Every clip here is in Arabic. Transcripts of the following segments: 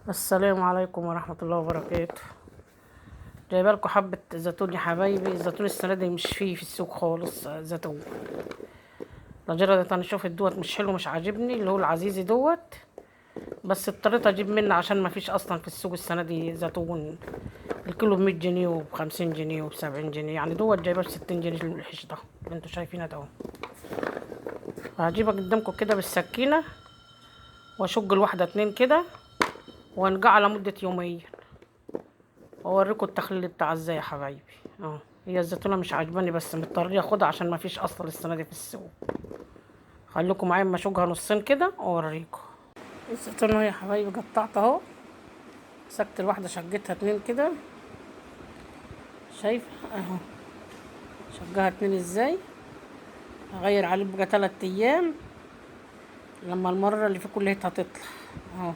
السلام عليكم ورحمة الله وبركاته. جايبه لكم حبة زيتون يا حبايبي. الزيتون السنة دي مش فيه في السوق خالص زيتون. لدرجة انا شوفت دوت مش حلو، مش عاجبني، اللي هو العزيزي دوت. بس اضطريت اجيب منه عشان ما فيش اصلا في السوق السنة دي زيتون. الكيلو ب100 جنيه وب50 جنيه وب70 جنيه، يعني دوت جايبه ب60 جنيه الحش ده اللي انتوا شايفينه ده اهو. هجيبها قدامكم كده بالسكينة واشق الواحدة اتنين كده وانقعها لمدة يومين، واوريكم التخليل بتاع ازاي يا حبايبي. هي الزيتونه مش عاجباني بس مضطر اخدها عشان ما فيش اصلا السنه دي في السوق. خليكم معايا اما اشوجها نصين كده واوريكم. الزيتونه يا حبايبي قطعت اهو، مسكت الواحده شقتها اتنين كده، شايفه اهو. شقها اتنين ازاي، اغير عليه بقى 3 ايام لما المره اللي في كلها هتطلع اهو،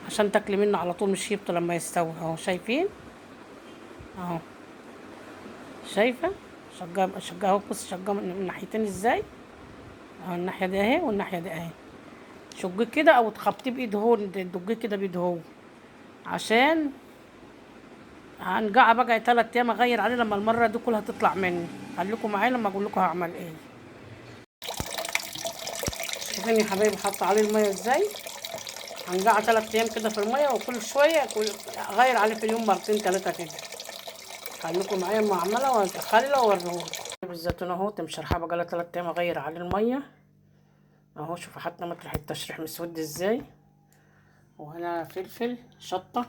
عشان تاكلي منه على طول مش يبطل لما يستوي اهو. شايفين اهو، شايفه شقها اهو. بص شقها من الناحيتين ازاي اهو، الناحيه دي اهي والناحيه دي اهي. شقيه كده او تخبطيه بايد هون، تدقيه كده بايد هون، عشان هنقعها بقى 3 ايام اغير عليه لما المره دي كلها تطلع مني. خليكم معايا لما اقول لكم هعمل ايه. شوفين يا حبايبي حاطه عليه الميه ازاي. هنقعها 3 ايام كده في الميه، وكل شويه اغير عليه في اليوم مرتين 3 كده. خليكم معايا اما اعملها واخليها واوريهولكم. الزيتون اهو تمشرحها بقى لها 3 ايام اغير عليه الميه اهو. شوفوا حتى مطرح التشريح مسود ازاي. وهنا فلفل شطه،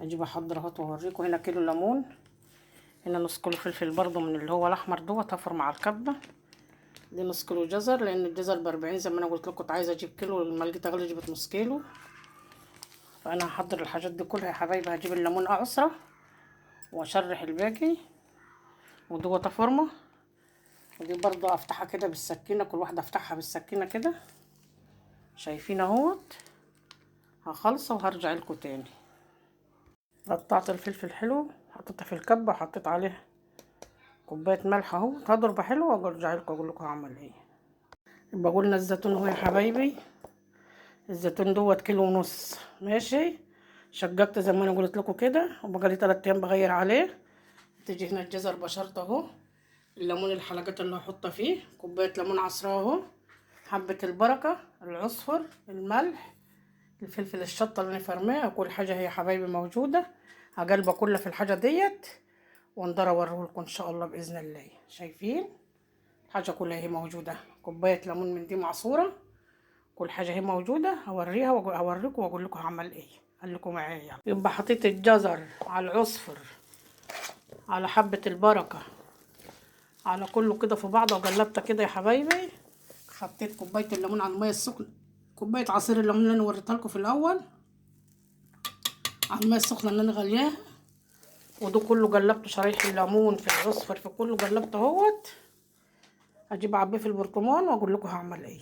اجيب احضر اهوت واوريكم. هنا كيلو ليمون، هنا نص كيلو فلفل برضو من اللي هو الاحمر دوت، هفر مع الكبه. دي نص كيلو جزر، لان الجزر ب40 زي ما انا قلت لكم. كنت عايزه اجيب كيلو، لما لقيت اغلى جبت نص كيلو. فانا هحضر الحاجات دي كلها يا حبايبي. هجيب الليمون اعصره واشرح الباقي، ودوت افرمه. ودي برضو افتحها كده بالسكينه، كل واحده افتحها بالسكينه كده. شايفين اهوت. هخلصه وهرجع لكم تاني. قطعت الفلفل حلو، حطيتها في الكبه، وحطيت عليه كوبايه ملح اهو. هضرب حلو وارجع لكم اقول لكم هعمل ايه. يبقى قلنا الزيتون اهو يا حبايبي. الزيتون دوت كيلو ونص ماشي. شققت زي ما انا قلت لكم كده، وبقى لي 3 ايام بغير عليه. تيجي هنا الجزر بشرته اهو، الليمون الحلقات اللي هحطها فيه، كوبايه ليمون عصراه اهو، حبه البركه، العصفر، الملح، الفلفل الشطه اللي انا فرماه. كل حاجه هي حبايبي موجوده. هقلبها كلها في الحاجه ديت واندر اوريهولكم ان شاء الله باذن الله. شايفين الحاجه كلها هي موجوده. كوبايه ليمون من دي معصوره، كل حاجه هي موجوده. هوريها وهوريكم واقول لكم هعمل ايه. خليكم معايا. يبقى حطيت الجزر على العصفر على حبه البركه على كله كده في بعضه، وقلبتها كده يا حبايبي. حطيت كوبايه الليمون على الميه السخنه، كوبايه عصير الليمون اللي انا وريتها لكم في الاول على الميه السخنه اللي انا غلياها. وده كله قلبته، شرايح الليمون في العصفر في كله قلبته اهوت. هجيب اعبيه في البرطمان واقول لكم هعمل ايه.